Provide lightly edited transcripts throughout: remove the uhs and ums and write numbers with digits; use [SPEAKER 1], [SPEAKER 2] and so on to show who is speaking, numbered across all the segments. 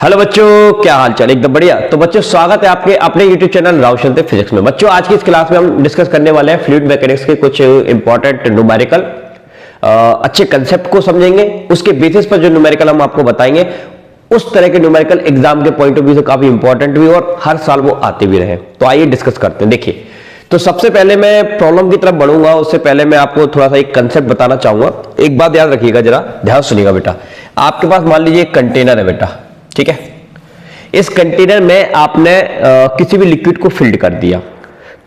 [SPEAKER 1] Hello बच्चों, क्या हाल चाल? एकदम बढ़िया। तो बच्चों, स्वागत है आपके अपने यूट्यूब चैनल राव शंते फिजिक्स में। बच्चों, आज की इस क्लास में हम डिस्कस करने वाले हैं फ्लूइड मैकेनिक्स के कुछ इंपॉर्टेंट न्यूमेरिकल अच्छे कंसेप्ट को समझेंगे। उसके बेसिस पर जो न्यूमेरिकल हम आपको बताएंगे, उस तरह के न्यूमेरिकल एग्जाम के पॉइंट ऑफ व्यू से काफी इंपॉर्टेंट भी और हर साल वो आते भी रहे। तो आइए डिस्कस करते हैं। देखिए, तो सबसे पहले मैं प्रॉब्लम की तरफ बढ़ूंगा, उससे पहले मैं आपको थोड़ा सा एक कंसेप्ट बताना चाहूंगा। एक बात याद रखिएगा, जरा ध्यान सुनिएगा बेटा। आपके पास मान लीजिए एक कंटेनर है बेटा, ठीक है। इस कंटेनर में आपने किसी भी लिक्विड को फिल्ड कर दिया,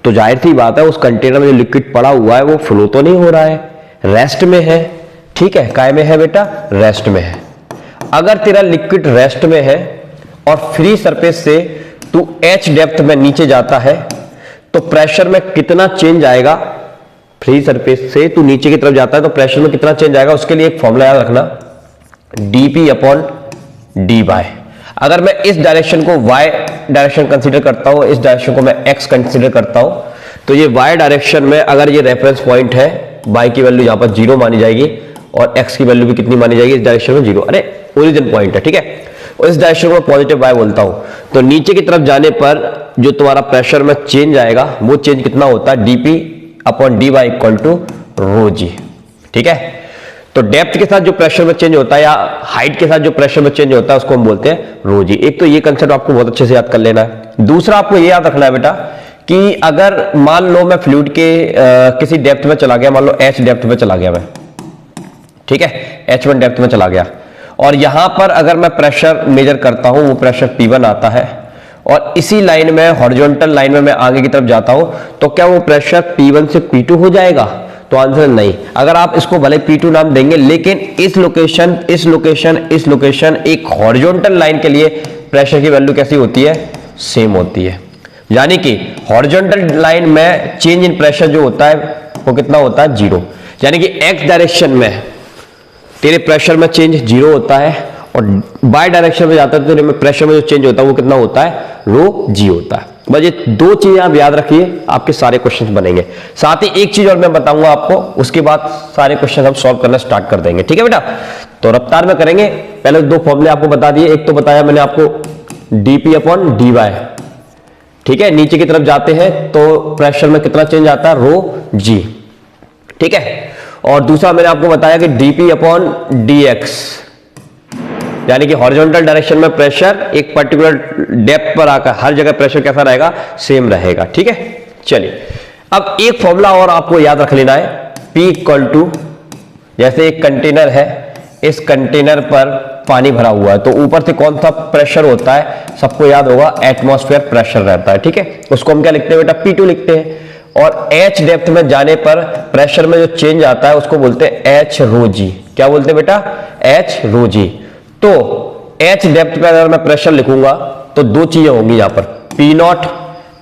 [SPEAKER 1] तो जाहिर सी बात है उस कंटेनर में जो लिक्विड पड़ा हुआ है वो फ्लो तो नहीं हो रहा है, रेस्ट में है, ठीक है। काय में है बेटा? रेस्ट में है। अगर तेरा लिक्विड रेस्ट में है और फ्री सरफेस से तू एच डेप्थ में नीचे जाता है, तो प्रेशर में कितना चेंज आएगा? फ्री सरफेस से तू नीचे की तरफ जाता है तो प्रेशर में कितना चेंज आएगा? उसके लिए एक फॉर्मूला याद रखना, dp अपॉन dy। अगर मैं इस डायरेक्शन को y डायरेक्शन कंसीडर करता हूं, इस डायरेक्शन को मैं x कंसीडर करता हूं, तो ये y डायरेक्शन में अगर ये रेफरेंस पॉइंट है, y की वैल्यू यहां पर 0 मानी जाएगी और x की वैल्यू भी कितनी मानी जाएगी? इस डायरेक्शन में 0। अरे ओरिजिन पॉइंट है, ठीक है। और इस डायरेक्शन को पॉजिटिव y बोलता हूं, तो नीचे की तरफ जाने पर जो तुम्हारा प्रेशर में चेंज आएगा वो चेंज कितना होता है? dp upon dy equal to rho g, ठीक है। तो डेप्थ के साथ जो प्रेशर में चेंज होता है या हाइट के साथ जो प्रेशर में चेंज होता है उसको हम बोलते हैं रो जी। एक तो ये कंसेप्ट आपको बहुत अच्छे से याद कर लेना है। दूसरा आपको ये याद रखना है बेटा कि अगर मान लो मैं फ्लूइड के किसी डेप्थ में चला गया, मान लो h डेप्थ में चला गया मैं, ठीक है, h1 डेप्थ में चला गया, और यहां पर अगर मैं प्रेशर मेजर करता हूं, वो प्रेशर P1 आता है, और इसी लाइन में हॉरिजॉन्टल लाइन में मैं आगे की तरफ जाता हूं, तो क्या वो प्रेशर P1 से P2 हो जाएगा? तो आंसर नहीं। अगर आप इसको भले P2 नाम देंगे, लेकिन इस लोकेशन, इस लोकेशन, इस लोकेशन, एक हॉरिजॉन्टल लाइन के लिए प्रेशर की वैल्यू कैसी होती है? सेम होती है। यानी कि हॉरिजॉन्टल लाइन में चेंज इन प्रेशर जो होता है वो कितना होता है? 0। यानी कि एक्स डायरेक्शन में तेरे प्रेशर में चेंज 0 होता है, और बाय डायरेक्शन में जाता है तो तेरे प्रेशर में जो चेंज होता है वो कितना होता है? रो जी होता है। बस ये दो चीजें आप याद रखिए, आपके सारे क्वेश्चंस बनेंगे। साथ ही एक चीज और मैं बताऊंगा आपको, उसके बाद सारे क्वेश्चन हम सॉल्व करना स्टार्ट कर देंगे, ठीक है बेटा। तो रफ्तार में करेंगे। पहले दो फॉर्मूले आपको बता दिए। एक तो बताया मैंने आपको dp अपॉन dy, ठीक है। नीचे की तरफ जाते हैं तो प्रेशर में कितना चेंज आता है? रो जी, ठीक है। और दूसरा मैंने आपको बताया कि dp अपॉन dx, यानी कि हॉरिजॉन्टल डायरेक्शन में प्रेशर एक पर्टिकुलर डेप्थ पर आकर हर जगह प्रेशर कैसा रहेगा? सेम रहेगा, ठीक है। चलिए, अब एक फॉर्मूला और आपको याद रख लेना है, P इक्वल टू, जैसे एक कंटेनर है, इस कंटेनर पर पानी भरा हुआ है, तो ऊपर से कौन सा प्रेशर होता है? सबको याद होगा, एटमॉस्फेयर प्रेशर रहता है, ठीक है। उसको हम क्या लिखते हैं बेटा? P2 लिखते हैं। और H डेप्थ में जाने पर प्रेशर में जो चेंज आता है उसको बोलते हैं H रो जी। क्या बोलते हैं बेटा? H रो जी। तो H डेप्थ पे अगर मैं प्रेशर लिखूंगा तो दो चीजें होंगी यहां पर, P0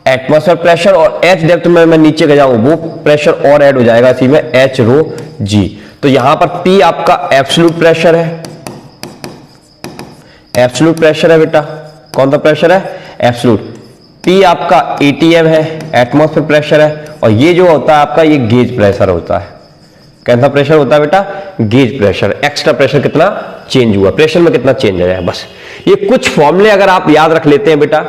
[SPEAKER 1] एटमॉस्फेयर प्रेशर, और H डेप्थ में मैं नीचे के जाऊं वो प्रेशर और ऐड हो जाएगा इसी में, H रो जी। तो यहां पर P आपका एब्सोल्यूट प्रेशर है, एब्सोल्यूट प्रेशर है बेटा। कौन सा प्रेशर है? एब्सोल्यूट। P आपका ATM है, एटमॉस्फेयर प्रेशर है, और ये जो होता है आपका, ये गेज प्रेशर होता है। कैसा प्रेशर होता है बेटा? Gauge pressure. एक्स्ट्रा प्रेशर कितना चेंज हुआ, प्रेशर में कितना चेंज आया। बस ये कुछ फॉर्मूले अगर आप याद रख लेते हैं बेटा,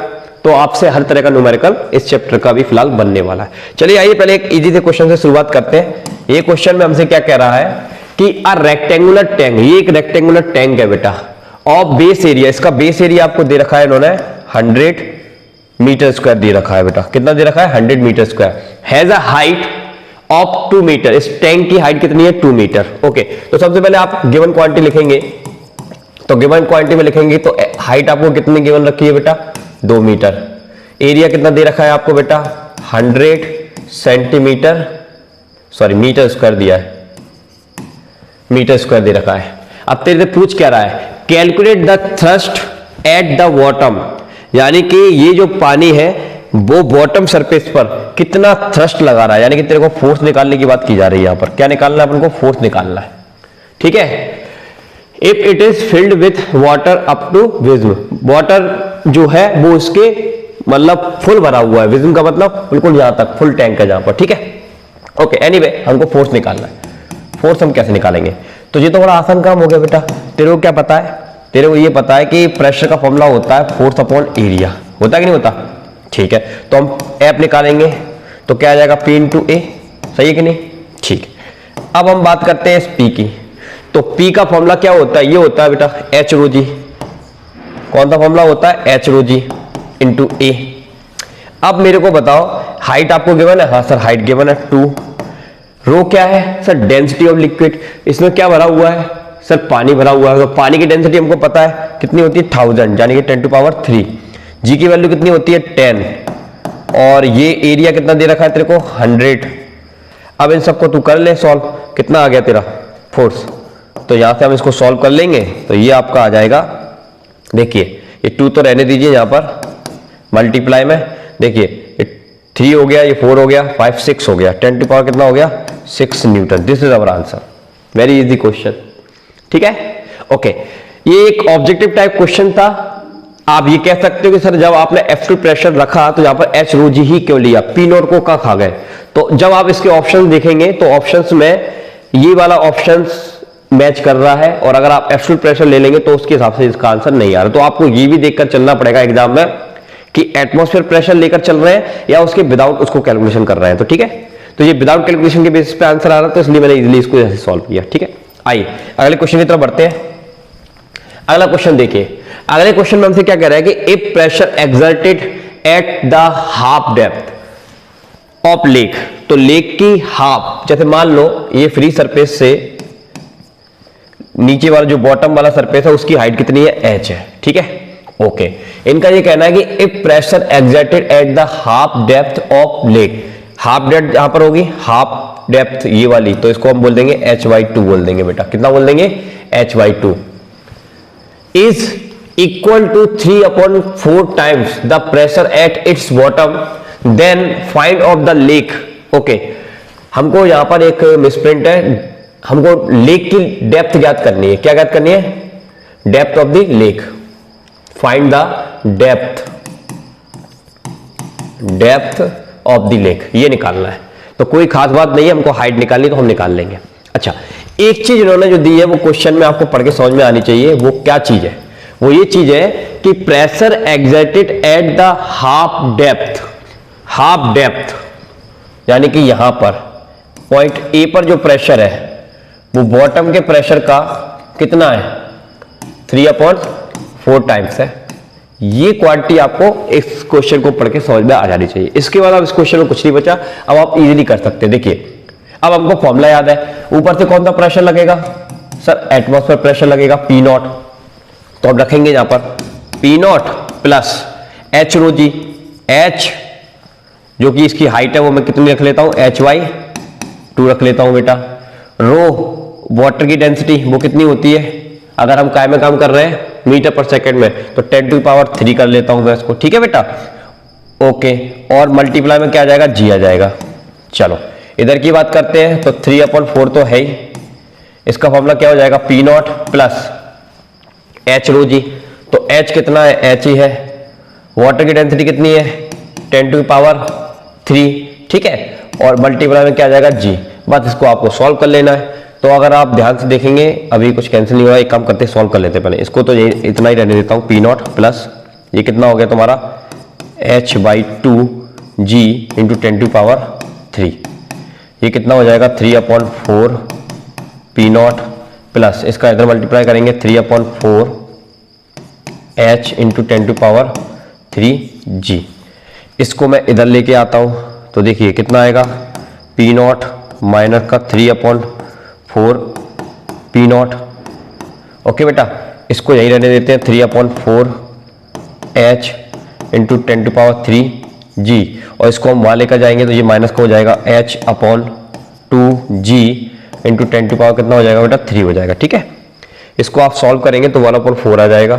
[SPEAKER 1] तो आपसे हर तरह का न्यूमेरिकल इस चैप्टर का भी फिलहाल बनने वाला है। चलिए आइए पहले एक इजी से क्वेश्चन से शुरुआत करते हैं। ये क्वेश्चन में हमसे क्या कह रहा है कि अ रेक्टेंगुलर टैंक, ये एक रेक्टेंगुलर टैंक है बेटा, ऑफ बेस एरिया, इसका बेस एरिया आपको दे रखा है इन्होंने 100 मीटर स्क्वायर दे रखा है बेटा। कितना दे रखा है? 100 metre square. Has a height of 2 metre, इस टैंक की हाइट कितनी है? 2 मीटर। ओके, तो सबसे पहले आप गिवन क्वांटिटी लिखेंगे, तो गिवन क्वांटिटी में लिखेंगे तो हाइट आपको कितनी गिवन रखी है बेटा? 2 मीटर। एरिया कितना दे रखा है आपको बेटा? 100 सेंटीमीटर, सॉरी मीटर स्क्वायर दिया है, मीटर स्क्वायर दे रखा है। अब तेरे से पूछ क्या रहा है? Calculate the thrust at the bottom, यानी कि ये जो पानी है वो बॉटम सरफेस पर कितना थ्रस्ट लगा रहा है, यानी कि तेरे को फोर्स निकालने की बात की जा रही है। यहां पर क्या निकालना है? अपन को फोर्स निकालना है, ठीक है। If it is filled with water up to विज्म, वाटर जो है वो उसके मतलब फुल भरा हुआ है, विज्म का मतलब बिल्कुल यहां तक फुल टैंक है जहां पर, ठीक है। ओके, एनीवे हमको फोर्स निकालना है। फोर्स हम कैसे निकालेंगे? तो ये तो बड़ा आसान काम हो गया बेटा। तेरे को क्या पता है? तेरे को ये पता है कि प्रेशर का फॉर्मूला होता है फोर्स अपॉन एरिया, होता है कि नहीं होता? ठीक है, तो हम एफ निकालेंगे तो क्या आ जाएगा, पी इंटू ए, सही है कि नहीं? ठीक। अब हम बात करते हैं इस पी की, तो पी का फॉर्मूला क्या होता है, ये होता है बेटा एच रो जी। कौन सा फॉर्मूला होता है, एच रो जी इंटू ए। अब मेरे को बताओ हाइट आपको गिवन है, हाँ सर हाइट गिवन है 2, रो क्या है सर, डेंसिटी ऑफ लिक्विड, इसमें क्या भरा हुआ है सर, पानी भरा हुआ है, तो पानी की डेंसिटी हमको पता है कितनी होती है 1000, यानी कि 10⁻3। जी की वैल्यू कितनी होती है 10, और ये एरिया कितना दे रखा है तेरे को 100। अब इन सबको तू कर ले सॉल्व, कितना आ गया तेरा फोर्स, तो यहां से हम इसको सॉल्व कर लेंगे तो ये आपका आ जाएगा, देखिए ये 2 तो रहने दीजिए यहां पर मल्टीप्लाई में, देखिए ये 3 हो गया, ये 4 हो गया, 5 6 हो गया, 10 टू पावर कितना हो गया 6 Newton. This is our answer, very easy question. ठीक है, ओके। ये एक ऑब्जेक्टिव टाइप क्वेश्चन था। आप ये कह सकते हो कि सर जब आपने F2 प्रेशर रखा तो यहां पर एच रो जी ही क्यों लिया, पी नोट को कहां खा गए? तो जब आप इसके ऑप्शंस देखेंगे तो ऑप्शंस में ये वाला ऑप्शंस मैच कर रहा है, और अगर आप F2 प्रेशर ले लेंगे तो उसके हिसाब से इसका आंसर नहीं आ रहा। तो आपको ये भी देखकर चलना पड़ेगा एग्जाम में कि एटमॉस्फेयर प्रेशर लेकर चल रहे हैं या उसके विदाउट उसको कैलकुलेशन कर रहे हैं। तो ठीक है, तो ये विदाउट कैलकुलेशन के बेसिस पे आंसर आ रहा है, तो इसलिए मैंने इजीली इसको ऐसे सॉल्व किया। ठीक है, आइए अगले क्वेश्चन की तरफ बढ़ते हैं। अगला क्वेश्चन देखिए, अगले क्वेश्चन में हमसे क्या कह रहा है कि if pressure exerted at the half depth of lake, तो लेक की हाफ, जैसे मान लो ये फ्री सरफेस से नीचे वाला जो बॉटम वाला सरफेस है उसकी हाइट कितनी है, h है। ठीक है, ओके। इनका ये कहना है कि if pressure exerted at the half depth of lake, half depth यहां पर होगी, हाफ डेप्थ ये वाली, तो इसको हम बोल देंगे h/2 बोल देंगे बेटा, कितना बोल देंगे h/2, is equal to 3/4 times the pressure at its bottom, then find of the lake। Okay, हमको यहां पर एक मिसप्रिंट है, हमको लेक की डेप्थ ज्ञात करनी है। क्या ज्ञात करनी है, depth of the lake, find the depth of the lake, ये निकालना है। तो कोई खास बात नहीं है, हमको हाइट निकालनी तो हम निकाल लेंगे। अच्छा, एक चीज इन्होंने जो दी है वो क्वेश्चन में आपको पढ़ के समझ में आनी चाहिए। वो क्या चीज है, वो ये चीज है कि pressure exerted at the half depth, half depth यानी कि यहां पर पॉइंट ए पर जो प्रेशर है वो बॉटम के प्रेशर का कितना है, 3/4 टाइम्स है। ये क्वांटिटी आपको इस क्वेश्चन को पढ़ के समझ में आ जानी चाहिए। इसके बाद अब इस क्वेश्चन में कुछ नहीं बचा, अब आप इजीली कर सकते हैं। देखिए अब हमको फॉर्मूला याद है, ऊपर से कौन सा प्रेशर लगेगा सर, एटमॉस्फेयर प्रेशर लगेगा पी नॉट, तो अब रखेंगे यहां पर P naught plus H rho G, H जो कि इसकी हाइट है वो मैं कितनी रख लेता हूं, h/2 रख लेता हूं बेटा। रो वाटर की डेंसिटी वो कितनी होती है, अगर हम काय में काम कर रहे हैं मीटर पर सेकंड में, तो 10⁻³ कर लेता हूं मैं इसको। ठीक है बेटा, ओके, और मल्टीप्लाई में क्या आ जाएगा, जी आ जाएगा। चलो इधर की बात करते हैं, तो 3/4 तो है ही, इसका फॉर्मूला क्या हो जाएगा, P naught plus H rho जी, तो एच कितना है, एच ही है, वाटर की डेंसिटी कितनी है 10⁻3, ठीक है, और मल्टीप्लाई में क्या आ जाएगा, जी। बस इसको आपको सॉल्व कर लेना है। तो अगर आप ध्यान से देखेंगे अभी कुछ कैंसिल नहीं हो रहा, एक काम करते सॉल्व कर लेते हैं पहले इसको, तो ये इतना ही रहने देता हूं, पी नॉट प्लस ये कितना हो गया तुम्हारा h/2 g इंटू 10⁻3, ये कितना हो जाएगा 3/4 पी नॉट प्लस इसका इधर मल्टीप्लाई करेंगे 3/4 h इंटू 10⁻3 g। इसको मैं इधर लेके आता हूं तो देखिए कितना आएगा, पी नॉट माइनस का 3/4 पी नॉट। ओके बेटा, इसको यही रहने देते हैं 3/4 h इंटू 10⁻3 g, और इसको हम वहां लेकर जाएंगे तो ये माइनस का हो जाएगा h/2 g इंटू 10⁻, कितना हो जाएगा बेटा 3 हो जाएगा। ठीक है, इसको आप सॉल्व करेंगे तो 1/4 आ जाएगा,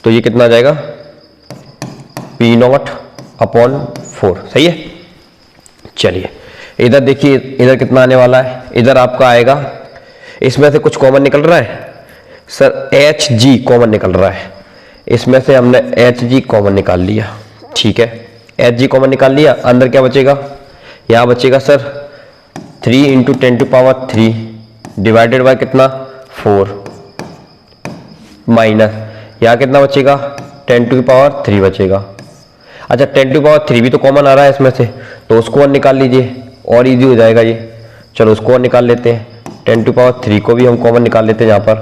[SPEAKER 1] तो ये कितना आ जाएगा पी नॉट अपॉन 4। सही है, चलिए इधर देखिए, इधर कितना आने वाला है, इधर आपका आएगा, इसमें से कुछ कॉमन निकल रहा है सर, एच जी कॉमन निकल रहा है, इसमें से हमने एच जी कॉमन निकाल लिया। ठीक है, एच जी कॉमन निकाल लिया, अंदर क्या बचेगा, यहाँ बचेगा सर 3 इंटू 10⁻3 डिवाइडेड बाय कितना 4 माइनस यहाँ कितना बचेगा 10 टू पावर 3 बचेगा। अच्छा 10 टू पावर 3 भी तो कॉमन आ रहा है इसमें से, तो उसको और निकाल लीजिए और इजी हो जाएगा ये। चलो उसको और निकाल लेते हैं, 10 टू पावर 3 को भी हम कॉमन निकाल लेते हैं यहाँ पर।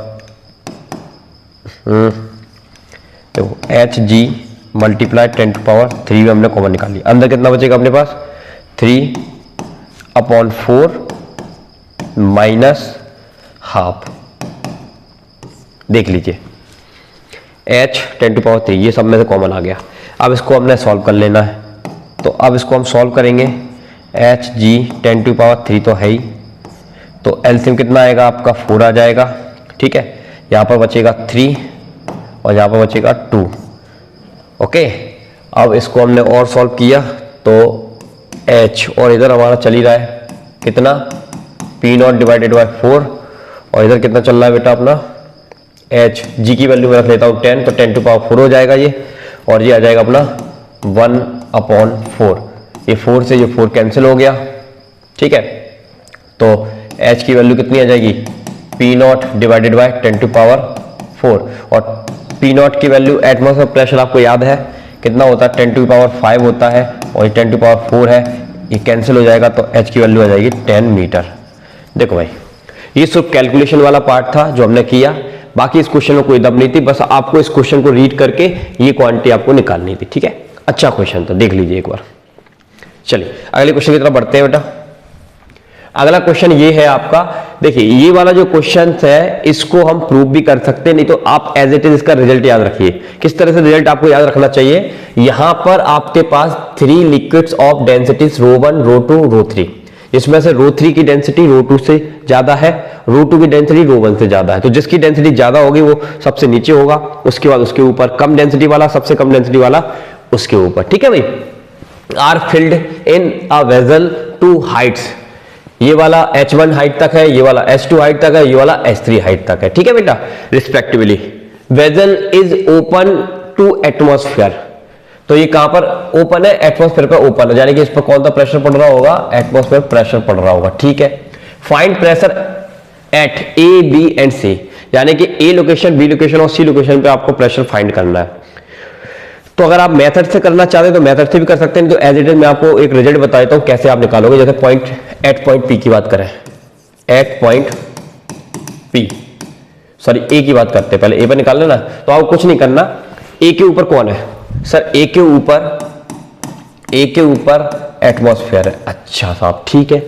[SPEAKER 1] देखो H G multiply 10 to power 3 भी हमने कॉमन निकाल लिया। अंदर कितना बचेगा अपने पास 3/4 माइनस हाफ। देख लीजिए h 10 टू पावर 3 ये सब में से कॉमन आ गया। अब इसको हमने सॉल्व कर लेना है, तो अब इसको हम सॉल्व करेंगे। एच जी 10 टू पावर 3 तो है ही, तो एलसीएम कितना आएगा आपका 4 आ जाएगा। ठीक है, यहाँ पर बचेगा 3 और यहाँ पर बचेगा 2। ओके, अब इसको हमने और सॉल्व किया तो h और इधर हमारा चल ही रहा है कितना P0 डिवाइडेड बाय 4 और इधर कितना चल रहा है बेटा अपना h। g की वैल्यू में रख लेता हूँ 10, तो 10 टू पावर 4 हो जाएगा ये, और ये आ जाएगा अपना 1/4। ये 4 से ये 4 कैंसिल हो गया। ठीक है, तो h की वैल्यू कितनी आ जाएगी P0 divided by 10 to power 4, और P0 की वैल्यू एटमॉस्फेयर प्रेशर आपको याद है कितना होता है 10 टू पावर 5 होता है, और ये 10 टू पावर 4 है, ये कैंसिल हो जाएगा तो h की वैल्यू आ जाएगी 10 मीटर। देखो भाई ये सिर्फ कैलकुलेशन वाला पार्ट था जो हमने किया, बाकी इस क्वेश्चन में कोई दम नहीं थी, बस आपको इस क्वेश्चन को रीड करके ये क्वांटिटी आपको निकालनी थी। ठीक है, अच्छा क्वेश्चन था, देख लीजिए एक बार। चलिए अगले क्वेश्चन की तरफ बढ़ते हैं बेटा। अगला क्वेश्चन ये है आपका, देखिए ये वाला जो क्वेश्चन है इसको हम प्रूव भी कर सकते हैं, नहीं तो आप एज इट इज इसका रिजल्ट याद रखिए। किस तरह से रिजल्ट आपको याद रखना चाहिए, यहां पर आपके पास 3 लिक्विड्स ऑफ डेंसिटीज ρ1 ρ2 ρ3, इसमें से ρ3 की डेंसिटी ρ2 से ज्यादा है, ρ2 की डेंसिटी ρ1 से ज्यादा है, तो जिसकी डेंसिटी ज्यादा होगी वो सबसे नीचे होगा, उसके बाद उसके ऊपर कम डेंसिटी वाला, सबसे कम डेंसिटी वाला उसके ऊपर। ठीक है भाई, are filled in a vessel to heights, ये वाला h1 हाइट तक है, ये वाला h2 हाइट तक है, ये वाला h3 हाइट तक है। ठीक है बेटा, respectively vessel is open to atmosphere, तो ये कहां पर ओपन है, एटमॉस्फेयर पे ओपन है, यानी कि इस पर कौन सा प्रेशर पड़ रहा होगा, एटमॉस्फेयर प्रेशर पड़ रहा होगा। ठीक है, find pressure at A B and C, यानी कि ए लोकेशन, बी लोकेशन और सी लोकेशन पे आपको प्रेशर फाइंड करना है। तो अगर आप मेथड से करना चाहते हैं तो मेथड से भी कर सकते हैं, तो एज इट इज मैं आपको एक रिजल्ट बता देता हूं कैसे आप निकालोगे। जैसे एट पॉइंट पी की बात करें, एट पॉइंट पी, सॉरी ए की बात करते हैं, पहले ए पर निकाल लेना। तो आपको कुछ नहीं करना, ए के ऊपर कौन है सर, ए के ऊपर एटमॉस्फेयर है। अच्छा साहब ठीक है,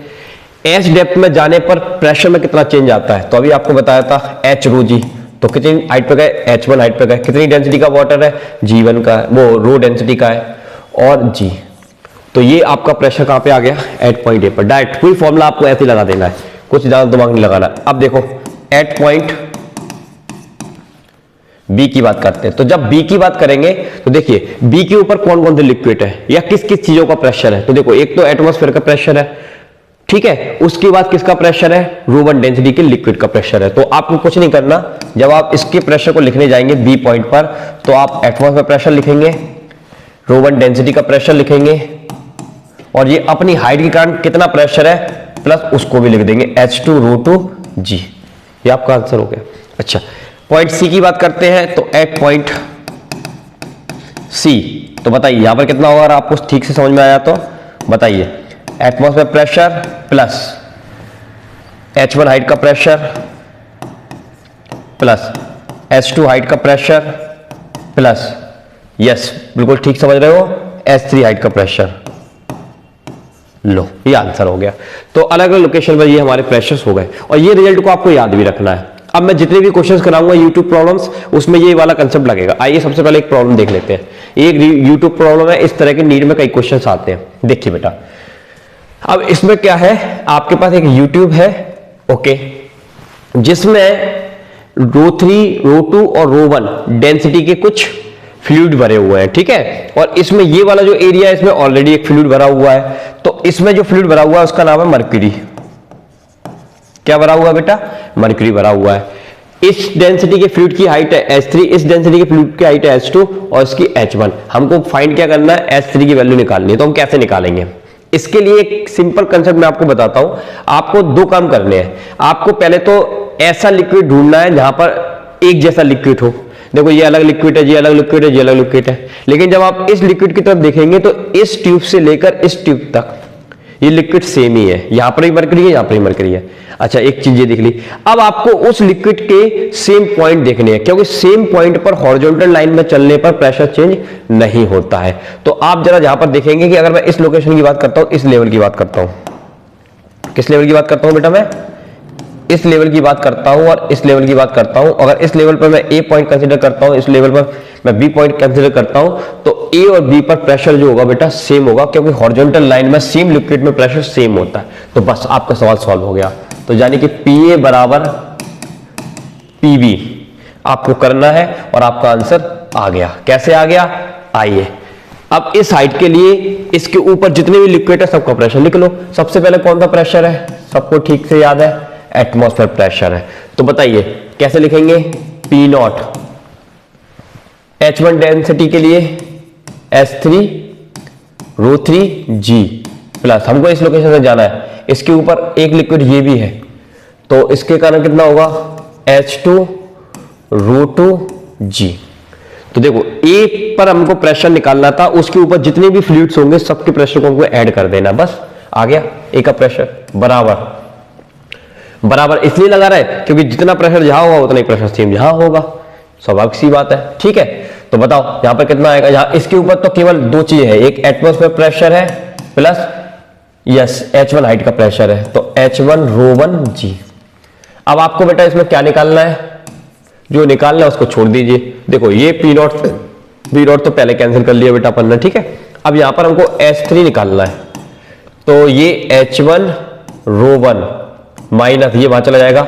[SPEAKER 1] एच डेप्थ में जाने पर प्रेशर में कितना चेंज आता है, तो अभी आपको बताया था एच रो जी, तो कितनी हाइट पे गए, h1 हाइट पे गए, कितनी डेंसिटी का वाटर है, g1 का, वो रो डेंसिटी का है, और g, तो ये आपका प्रेशर कहां पे आ गया, एट पॉइंट ए पर। डायरेक्ट कोई फॉर्मूला आपको ऐसे ही लगा देना है, कुछ ज्यादा दिमाग नहीं लगाना। अब देखो एट पॉइंट बी की बात करते हैं, तो जब बी की बात करेंगे तो देखिए बी के ऊपर कौन कौन से लिक्विड है या किस किस चीजों का प्रेशर है, तो देखो एक तो एटमॉस्फेयर का प्रेशर है, ठीक है, उसके बाद किसका प्रेशर है, ρ1 डेंसिटी के लिक्विड का प्रेशर है। तो आपको कुछ नहीं करना, जब आप इसके प्रेशर को लिखने जाएंगे बी पॉइंट पर, तो आप एटमॉस्फेयर प्रेशर लिखेंगे, ρ1 डेंसिटी का प्रेशर लिखेंगे, और ये अपनी हाइट के कारण कितना प्रेशर है प्लस उसको भी लिख देंगे H2 ρ2 G, ये आपका आंसर हो गया। अच्छा पॉइंट सी की बात करते हैं, तो एट पॉइंट सी, तो बताइए यहां पर कितना होगा, अगर आपको ठीक से समझ में आया तो बताइए। Atmosphere pressure plus H1 height का प्रेशर प्लस H2 हाइट का प्रेशर प्लस, यस बिल्कुल ठीक समझ रहे हो, H3 हाइट का प्रेशर। लो ये आंसर हो गया। तो अलग अलग लोकेशन पर ये हमारे प्रेशर्स हो गए, और ये रिजल्ट को आपको याद भी रखना है। अब मैं जितने भी क्वेश्चंस कराऊंगा यूट्यूब प्रॉब्लम्स, उसमें ये वाला कंसेप्ट लगेगा। आइए सबसे पहले एक प्रॉब्लम देख लेते हैं। एक यूट्यूब प्रॉब्लम है, इस तरह के नीड में कई क्वेश्चंस आते हैं। देखिए बेटा, अब इसमें क्या है, आपके पास एक यूट्यूब है, ओके, जिसमें ρ3 ρ2 और ρ1 डेंसिटी के कुछ फ्लूइड भरे हुए हैं, ठीक है, और इसमें ये वाला जो एरिया है इसमें ऑलरेडी एक फ्लूइड भरा हुआ है, तो इसमें जो फ्लूइड भरा हुआ है उसका नाम है मर्क्यूरी। क्या भरा हुआ है बेटा, मर्क्यूरी भरा हुआ है। इस डेंसिटी के फ्लूइड की हाइट है H3, इस डेंसिटी के फ्लूइड की हाइट है H2 और इसकी H1। हमको फाइंड क्या करना है, H3 की वैल्यू निकालनी है। तो हम कैसे निकालेंगे, इसके लिए एक सिंपल कंसेप्ट मैं आपको बताता हूं। आपको दो काम करने हैं। आपको पहले तो ऐसा लिक्विड ढूंढना है जहां पर एक जैसा लिक्विड हो, देखो ये अलग लिक्विड है, ये अलग लिक्विड है, ये अलग लिक्विड है, लेकिन जब आप इस लिक्विड की तरफ देखेंगे तो इस ट्यूब से लेकर इस ट्यूब तक ये लिक्विड सेम ही है, यहां पर भी मरकरी है, यहां पर भी मरकरी है। अच्छा एक चीज ये देख ली। अब आपको उस लिक्विड के सेम पॉइंट देखने हैं, क्योंकि सेम पॉइंट पर हॉरिजॉन्टल लाइन में चलने पर प्रेशर चेंज नहीं होता है। तो आप जरा यहां पर देखेंगे कि अगर मैं इस लोकेशन की बात करता हूं, इस लेवल की बात करता हूं, किस लेवल की बात करता हूं बेटा, मैं इस लेवल की बात करता हूं और इस लेवल की बात करता हूं। अगर इस लेवल पर मैं ए पॉइंट कंसीडर करता हूं, इस लेवल पर मैं बी पॉइंट कंसीडर करता हूं, तो ए और बी पर प्रेशर जो होगा बेटा सेम होगा, क्योंकि हॉरिजॉन्टल लाइन में सेम लिक्विड में प्रेशर सेम होता है। तो बस आपका सवाल सॉल्व हो गया। तो यानी कि पी ए बराबर पी बी आपको करना है और आपका आंसर आ गया। कैसे आ गया, आइए अब इस हाइट के लिए इसके ऊपर जितने भी लिक्विड है सबका प्रेशर लिख लो। सबसे पहले कौन सा प्रेशर है, सबको ठीक से याद है, एटमॉस्फेयर प्रेशर है। तो बताइए कैसे लिखेंगे, पी नॉट H1 डेंसिटी के लिए S3 रो 3 G प्लस, हमको इस लोकेशन से जाना है, इसके ऊपर एक लिक्विड ये भी है, तो इसके कारण कितना होगा H2 रो 2 G। तो देखो ए पर हमको प्रेशर निकालना था, उसके ऊपर जितने भी फ्लूइड्स होंगे सबके प्रेशर को हमको ऐड कर देना, बस आ गया। ए का प्रेशर बराबर बराबर इसलिए लगा रहा है क्योंकि जितना प्रेशर जहां होगा उतना ही प्रेशर सेम यहां होगा, स्वाभाविक सी बात है। ठीक है, तो बताओ यहां पर कितना आएगा, यहां इसके ऊपर तो केवल दो चीजें है, एक एटमॉस्फेयर प्रेशर है प्लस यस H1 हाइट का प्रेशर है, तो H1 रो 1 G। अब आपको बेटा इसमें क्या निकालना है, जो निकालना है उसको छोड़ दीजिए। देखो ये पी नॉट तो पहले कैंसिल कर लिया बेटा अपन ने, ठीक है। अब यहां पर हमको S3 निकालना है, तो ये H1 रो 1 माइनस ये वहां चला जाएगा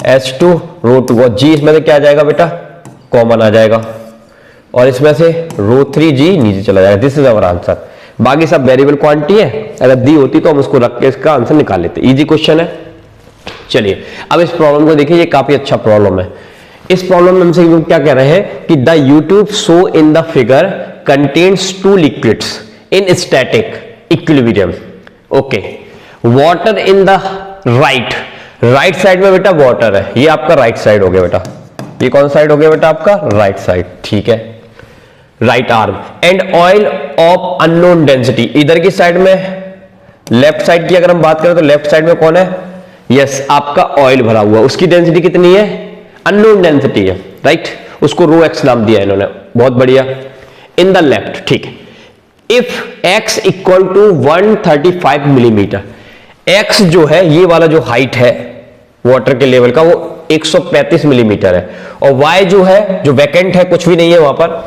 [SPEAKER 1] H2 रो 2 और G इसमें से क्या आ जाएगा बेटा, कॉमन आ जाएगा, और इसमें से रो 3 G नीचे चला जाएगा। This is our answer. बाकी सब वेरिएबल क्वांटिटी है, अगर दी होती तो हम उसको रख के इसका आंसर निकाल लेते। इजी क्वेश्चन है। चलिए अब इस प्रॉब्लम को देखिए, ये काफी अच्छा प्रॉब्लम है। इस प्रॉब्लम में हमसे क्या कह रहे हैं कि the YouTube show in the figure contains two liquids in static equilibrium. Okay, water in the right side में बेटा वाटर है, ये आपका राइट साइड हो गया बेटा, ये कौन साइड हो गया बेटा आपका राइट साइड, ठीक है, right arm. And oil of unknown density, इधर की साइड में लेफ्ट साइड की अगर हम बात करें तो लेफ्ट साइड में कौन है, यस आपका ऑयल भरा हुआ, उसकी डेंसिटी कितनी है, अननोन डेंसिटी है, राइट, उसको रो एक्स नाम दिया इन्होंने, बहुत बढ़िया। इन द लेफ्ट, ठीक है, if X equal to 135 millimetre, X जो है ये वाला जो हाइट है वाटर के लेवल का वो 135 मिलीमीटर है, और वाई जो है जो वैकेंट है कुछ भी नहीं है वहां पर,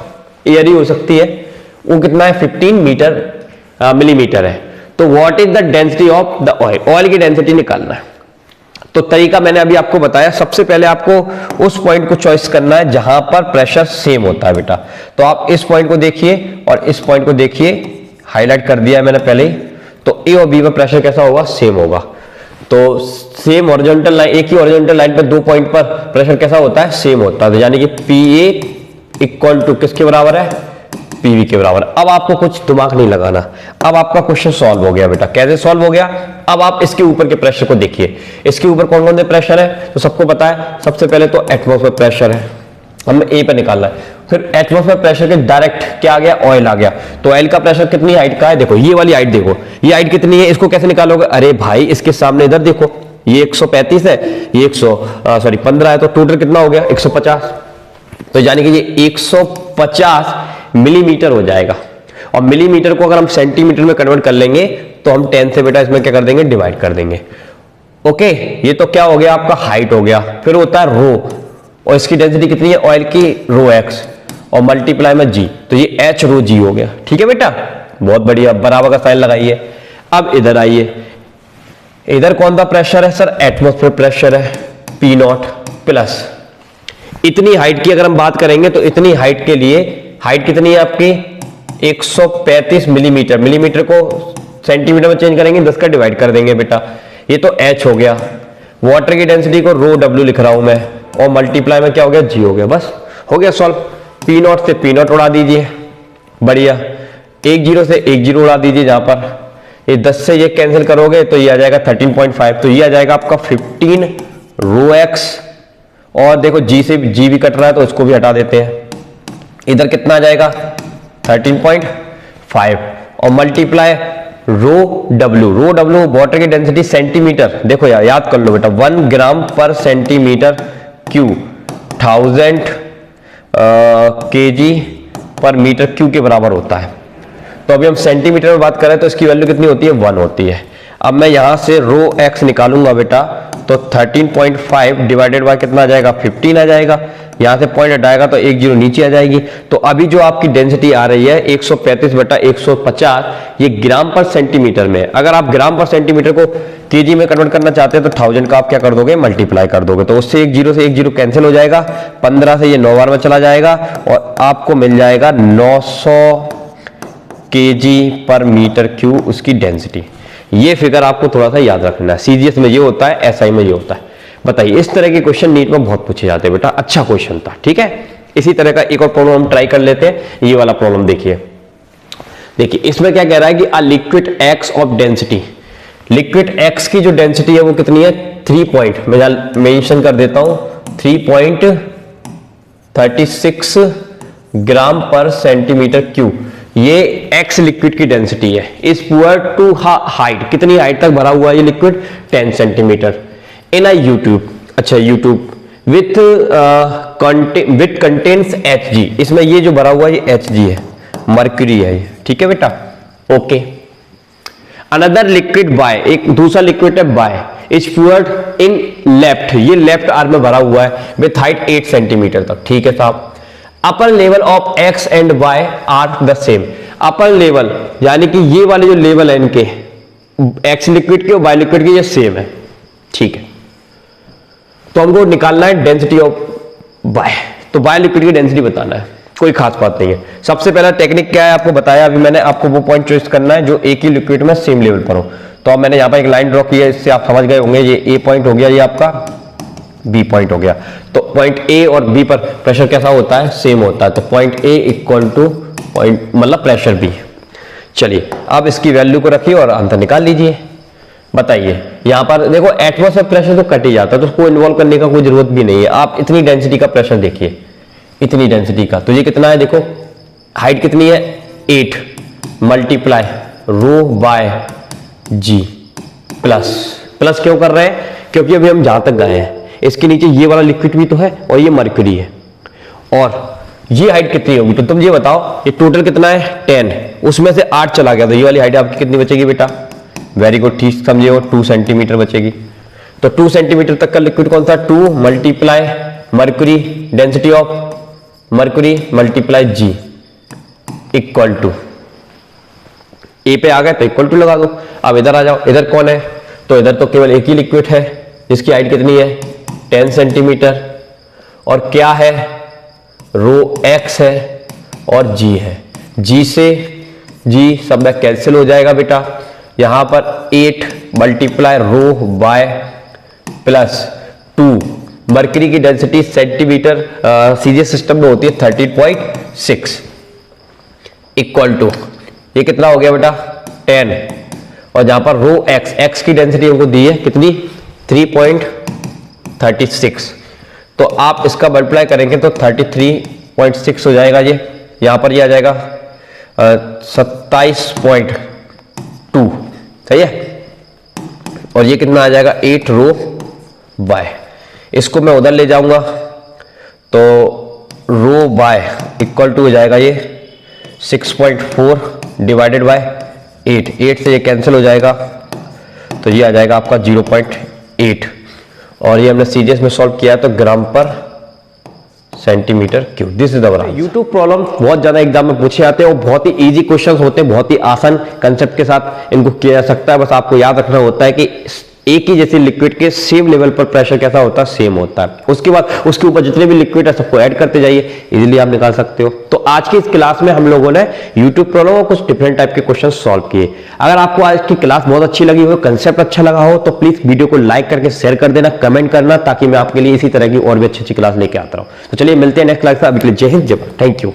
[SPEAKER 1] एयर ही हो सकती है, वो कितना है 15 मिलीमीटर है। तो what is the density of the oil, oil की डेंसिटी निकालना है। तो तरीका मैंने अभी आपको बताया, सबसे पहले आपको उस पॉइंट को चॉइस करना है जहां पर प्रेशर सेम होता है बेटा। तो आप इस पॉइंट को देखिए और इस पॉइंट को देखिए, हाईलाइट कर दिया है मैंने पहले ही। तो ए और बी पर प्रेशर कैसा होगा, सेम होगा। तो सेम हॉरिजॉन्टल लाइन, एक ही हॉरिजॉन्टल लाइन पर दो पॉइंट पर प्रेशर कैसा होता है, सेम होता है। तो यानी कि पी ए इक्वल टू किसके बराबर है, पीवी के बराबर। अब आपको कुछ दिमाग नहीं लगाना, अब आपका क्वेश्चन सॉल्व हो गया बेटा। कैसे सॉल्व हो गया, अब आप इसके ऊपर के प्रेशर को देखिए, इसके ऊपर कौन कौन से प्रेशर है, तो सबको पता है, सबसे पहले तो एटमॉस्फेयर प्रेशर है, हमें ए पे निकालना है। फिर एटमॉस्फेयर प्रेशर के डायरेक्ट क्या आ गया, ऑयल आ गया। तो ऑयल का प्रेशर कितनी हाइट का है, देखो ये वाली हाइट, देखो ये हाइट कितनी है, इसको कैसे निकालोगे, अरे भाई इसके सामने इधर देखो, ये 135 है, ये 15 है, तो टोटल कितना हो गया 150। तो यानी कि ये 150 मिलीमीटर हो जाएगा, और मिलीमीटर को अगर हम सेंटीमीटर में कन्वर्ट कर लेंगे तो हम 10 से बेटा इसमें क्या कर देंगे, डिवाइड कर देंगे। ओके, ये तो क्या हो गया आपका हाइट हो गया। फिर होता है रो, और इसकी डेंसिटी कितनी है ऑयल की, रो एक्स, और मल्टीप्लाई में जी, तो ये एच रो जी हो गया। ठीक है बेटा, बहुत बढ़िया, बराबर का साइन लगाइए। अब इधर आइए, इधर कौन सा प्रेशर है सर, एटमॉस्फेयर प्रेशर है, पी नॉट प्लस इतनी हाइट की अगर हम बात करेंगे तो इतनी हाइट के लिए, हाइट कितनी है आपकी 135 मिलीमीटर, मिलीमीटर को सेंटीमीटर में चेंज करेंगे, 10 का डिवाइड कर देंगे बेटा, ये तो एच हो गया। वाटर की डेंसिटी को रो डब्ल्यू लिख रहा हूं मैं, और मल्टीप्लाई में क्या हो गया, जी हो गया, बस हो गया सॉल्व। पी नॉट से पी नॉट उड़ा दीजिए, बढ़िया, 1 0 से 1 0 उड़ा दीजिए, जहां पर ये 10 से ये कैंसिल करोगे तो ये आ जाएगा 13.5, तो ये आ जाएगा आपका 15 रो एक्स, और देखो जी से जी भी कट रहा है तो इसको भी हटा देते हैं, इधर कितना आ जाएगा 13.5 और मल्टीप्लाई रो डब्ल्यू वाटर की डेंसिटी सेंटीमीटर, देखो यार याद कर लो बेटा 1 ग्राम पर सेंटीमीटर क्यू 1000 kg पर मीटर क्यू के बराबर होता है। तो अभी हम सेंटीमीटर में बात करें तो इसकी वैल्यू कितनी होती है 1 होती है। अब मैं यहां से रो एक्स निकालूंगा बेटा तो 13.5 डिवाइडेड बाय कितना आ जाएगा 15 आ जाएगा। यहां से पॉइंट हटाएगा तो एक जीरो नीचे आ जाएगी। तो अभी जो आपकी डेंसिटी आ रही है 135/150 ये ग्राम पर सेंटीमीटर में। अगर आप ग्राम पर सेंटीमीटर को केजी में कन्वर्ट करना चाहते हैं तो 1000 का आप क्या कर दोगे मल्टीप्लाई कर दोगे। तो उससे एक जीरो कैंसिल हो जाएगा, 15 से ये 9 बार में चला जाएगा और आपको मिल जाएगा 900 केजी पर मीटर क्यूब उसकी डेंसिटी। ये फिगर आपको थोड़ा सा याद रखना है। सीजीएस में ये होता है, एसआई में ये होता है। बताइए इस तरह के क्वेश्चन नीट में बहुत पूछे जाते हैं बेटा, अच्छा क्वेश्चन था। ठीक है, इसी तरह का एक और प्रॉब्लम हम ट्राई कर लेते हैं। ये वाला प्रॉब्लम देखिए इसमें क्या कह रहा है कि a liquid x of density, liquid x की जो डेंसिटी है वो कितनी है 3 पॉइंट, मैं मेंशन कर देता हूं 3.36 ग्राम पर सेंटीमीटर क्यूब। ये एक्स लिक्विड की डेंसिटी है। इस पुअर टू हाइट, कितनी हाइट तक भरा हुआ है ये liquid 10 centimetre in a YouTube, अच्छा यूट्यूब विथ कंटेन्स Hg। इसमें ये जो भरा हुआ है ये Hg है, मर्क्यूरी है ये। ठीक है बेटा, ओके। अनदर लिक्विड बाय, एक दूसरा लिक्विड है बाय इज पुअर्ड इन लेफ्ट, ये लेफ्ट आर्म में भरा हुआ है विथ हाइट 8 सेंटीमीटर तक। ठीक है साहब, upper level of X and Y are the same. Upper level यानी कि ये वाले जो लेवल है इनके एक्स लिक्विड के और वाई लिक्विड के ये सेम है। ठीक है, तो हमको निकालना है डेंसिटी ऑफ वाई। तो वाई लिक्विड की डेंसिटी बताना है, कोई खास बात नहीं है। सबसे पहला टेक्निक क्या है आपको बताया अभी मैंने, आपको वो पॉइंट चॉइस करना है जो एक ही लिक्विड में सेम लेवल पर हो। तो अब मैंने यहां पर एक लाइन ड्रॉ की है, इससे आप समझ गए होंगे ये ए पॉइंट हो गया, ये आपका बी पॉइंट हो गया। तो पॉइंट ए और बी पर प्रेशर कैसा होता है सेम होता है। तो point A equal two point मतलब प्रेशर बी। चलिए अब इसकी वैल्यू को रखिए और आंसर निकाल लीजिए। बताइए यहां पर देखो एटमॉस्फेयर प्रेशर तो कट ही जाता है, तो उसको इन्वॉल्व करने का कोई जरूरत भी नहीं है। आप इतनी डेंसिटी का प्रेशर देखिए, इतनी डेंसिटी का, तो ये कितना है देखो, हाइट कितनी है 8 मल्टीप्लाई रो बाय जी प्लस क्यों कर रहे हैं, क्योंकि अभी हम जहां तक गए हैं इसके नीचे ये वाला लिक्विड भी तो है और ये मर्क्यूरी है और ये हाइट कितनी होगी। तो तुम ये बताओ ये टोटल कितना है 10, उसमें से 8 चला गया तो ये वाली हाइट आपकी कितनी बचेगी बेटा, वेरी गुड, ठीक समझे हो, 2 सेंटीमीटर बचेगी। तो 2 सेंटीमीटर तक का लिक्विड कौन सा 2 multiply mercury, density of mercury multiply g equal to, A पे आ गए तो इक्वल टू लगा दो। अब इधर आ जाओ, इधर कौन है, तो इधर तो केवल एक ही लिक्विड है जिसकी हाइट कितनी है 10 सेंटीमीटर और क्या है रो एक्स है और जी है। जी से जी सब में कैंसिल हो जाएगा बेटा। यहां पर 8 मल्टीप्लाई रो बाय प्लस 2, मर्क्यूरी की डेंसिटी सेंटीमीटर सीजीएस सिस्टम में होती है 13.6 इक्वल टू, ये कितना हो गया बेटा 10 और जहां पर रो एक्स की डेंसिटी हमको दी है कितनी 3.36, तो आप इसका मल्टीप्लाई करेंगे तो 33.6 हो जाएगा। ये यहां पर ये आ जाएगा 27.2, सही है। और ये कितना आ जाएगा 8 रो बाय, इसको मैं उधर ले जाऊंगा तो रो बाय इक्वल टू हो जाएगा ये 6.4 डिवाइडेड बाय 8 से ये कैंसिल हो जाएगा तो ये आ जाएगा आपका 0.8 और ये हमने सीजीएस में सॉल्व किया तो ग्राम पर centimetre cube. This is the answer. YouTube problem बहुत ज्यादा एग्जाम में पूछे जाते हैं और बहुत ही इजी क्वेश्चंस होते हैं, बहुत ही आसान कंसेप्ट के साथ इनको किया जा सकता है। बस आपको याद रखना होता है कि एक ही जैसे लिक्विड के सेम लेवल पर प्रेशर कैसा होता है सेम होता है। उसके बाद उसके ऊपर जितने भी लिक्विड है सबको ऐड करते जाइए, इजीली आप निकाल सकते हो। तो आज की इस क्लास में हम लोगों ने यूट्यूब प्रॉब्लम और कुछ डिफरेंट टाइप के क्वेश्चन सॉल्व किए। अगर आपको आज की क्लास बहुत अच्छी लगी हो, कंसेप्ट अच्छा लगा हो तो प्लीज वीडियो को लाइक करके शेयर कर देना, कमेंट करना, ताकि मैं आपके लिए इसी तरह की और भी अच्छी क्लास लेके आता रहूं। तो चलिए मिलते हैं नेक्स्ट क्लास में। अभी के लिए जय हिंद, जय भारत, थैंक यू।